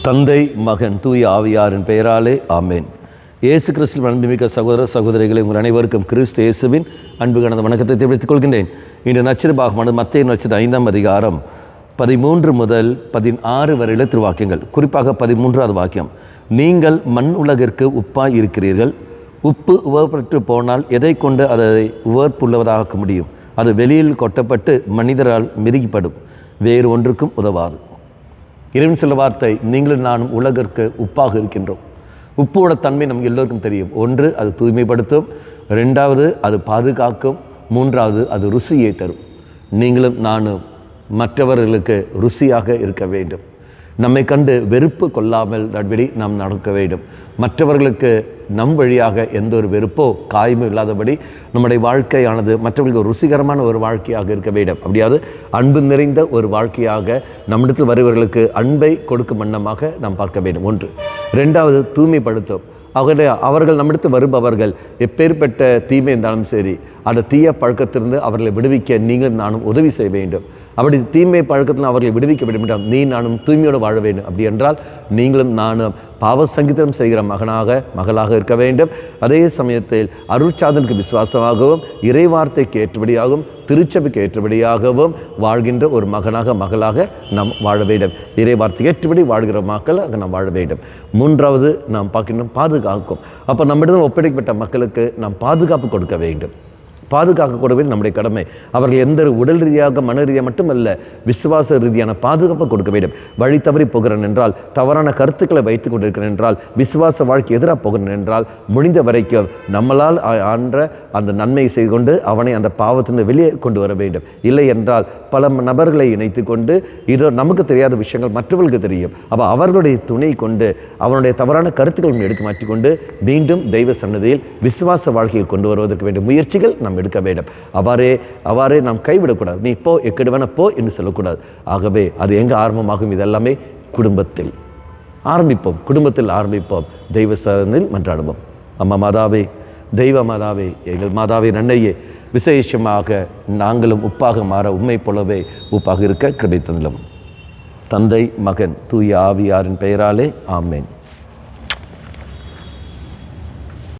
தந்தை, மகன், தூய ஆவியாரின் பெயராலே ஆமேன். இயேசு கிறிஸ்துவின் அன்புமிக்க சகோதர சகோதரிகளை உங்கள் அனைவருக்கும் கிறிஸ்து இயேசுவின் அன்பு கலந்த வணக்கத்தை தெரிவித்துக் கொள்கின்றேன். இன்று நற்செய்தியானது மத்தேயு நற்செய்தி 5ஆம் அதிகாரம் 13 முதல் 16 வரையில திருவாக்கியங்கள். குறிப்பாக 13வது வாக்கியம், நீங்கள் மண் உலகிற்கு உப்பாய் இருக்கிறீர்கள். உப்பு உவப்பட்டு போனால் எதை கொண்டு அதை உவர்ப்புள்ளவதாக்க முடியும்? அது வெளியில் கொட்டப்பட்டு மனிதரால் மிதிக்கப்படும், வேறு ஒன்றுக்கும் உதவாது. இறைவன் சொல்ல வார்த்தை, நீங்களும் நானும் உலகிற்கு உப்பாக இருக்கின்றோம். உப்போட தன்மை நமக்கு எல்லோருக்கும் தெரியும். ஒன்று, அது தூய்மைப்படுத்தும். ரெண்டாவது, அது பாதுகாக்கும். மூன்றாவது, அது ருசியை தரும். நீங்களும் நானும் மற்றவர்களுக்கு ருசியாக இருக்க வேண்டும். நம்மை கண்டு வெறுப்பு கொள்ளாமல் நடுபடி நாம் நடக்க வேண்டும். மற்றவர்களுக்கு நம் வழியாக எந்த ஒரு வெறுப்போ காயமோ இல்லாதபடி நம்முடைய வாழ்க்கையானது மற்றவர்களுக்கு ஒரு ருசிகரமான ஒரு வாழ்க்கையாக இருக்க வேண்டும். அப்படியாவது அன்பு நிறைந்த ஒரு வாழ்க்கையாக நம்மிடத்தில் வருபவர்களுக்கு அன்பை கொடுக்கும் வண்ணமாக நாம் பார்க்க வேண்டும். ஒன்று. ரெண்டாவது, தூய்மைப்படுத்தும். அவர்கள் நம்மிடத்து வருபவர்கள் எப்பேற்பட்ட தீமை இருந்தாலும் சரி, அந்த தீய பழக்கத்திலிருந்து அவர்களை விடுவிக்க நீங்கள் நானும் உதவி செய்ய வேண்டும். அப்படி தீமை பழக்கத்தில் அவர்களை விடுவிக்க வேண்டும் என்றால் நீ நானும் தூய்மையோடு வாழ வேண்டும். அப்படி என்றால் நீங்களும் நானும் பாவ சங்கீதம் செய்கிற மகளாக இருக்க வேண்டும். அதே சமயத்தில் அருட்சாதனுக்கு விசுவாசமாகவும் இறைவார்த்தைக்கு ஏற்றபடியாகவும் திருச்சபைக்கு ஏற்றபடியாகவும் வாழ்கின்ற ஒரு மகளாக நாம் வாழ வேண்டும். இறைவார்த்தைக்கு ஏற்றபடி வாழ்கிற மக்களாக நாம் வாழ வேண்டும். மூன்றாவது, நாம் பார்க்கின்றோம் பாதுகாக்கும். அப்போ நம்மிடம் ஒப்படைக்கப்பட்ட மக்களுக்கு நாம் பாதுகாப்பு கொடுக்க வேண்டும். பாதுகாக்க கூடவே நம்முடைய கடமை. அவர்கள் எந்த உடல் ரீதியாக மன ரீதியாக மட்டுமல்ல, விசுவாச ரீதியான பாதுகாப்பை கொடுக்க வேண்டும். வழி தவறி போகிறேன் என்றால், தவறான கருத்துக்களை வைத்துக் கொண்டிருக்கிறேன் என்றால், விசுவாச வாழ்க்கை எதிராக போகிறேன் என்றால், முடிந்த வரைக்கும் நம்மளால் ஆன்ற அந்த நன்மையை செய்து கொண்டு அவனை அந்த பாவத்திலிருந்து வெளியே கொண்டு வர வேண்டும். இல்லை என்றால் பல நபர்களை இணைத்து கொண்டு நமக்கு தெரியாத விஷயங்கள் மற்றவர்களுக்கு தெரியும். அப்போ அவர்களுடைய துணை கொண்டு அவனுடைய தவறான கருத்துக்களை எடுத்து மாற்றிக்கொண்டு மீண்டும் தெய்வ சன்னதியில் விசுவாச வாழ்க்கையை கொண்டு வருவதற்கு வேண்டிய முயற்சிகள் நாம் எடுக்க வேண்டும். அவ்வாறே நாம் கைவிடக்கூடாது. நீ போ, எக்கடி வேணா போ என்று சொல்லக்கூடாது. ஆகவே அது எங்கே ஆரம்பமாகும்? இதெல்லாமே குடும்பத்தில் ஆரம்பிப்போம். குடும்பத்தில் ஆரம்பிப்போம். தெய்வ சன்னதியில் மன்றாடுவோம். அம்மா மாதாவே, தெய்வ மாதாவே, எங்கள் மாதாவே நன்னையே, விசேஷமாக நாங்களும் உப்பாக மாற உண்மை போலவே உப்பாக இருக்க கிருபை தந்தலும். தந்தை, மகன், தூய ஆவியாரின் பெயராலே ஆமேன்.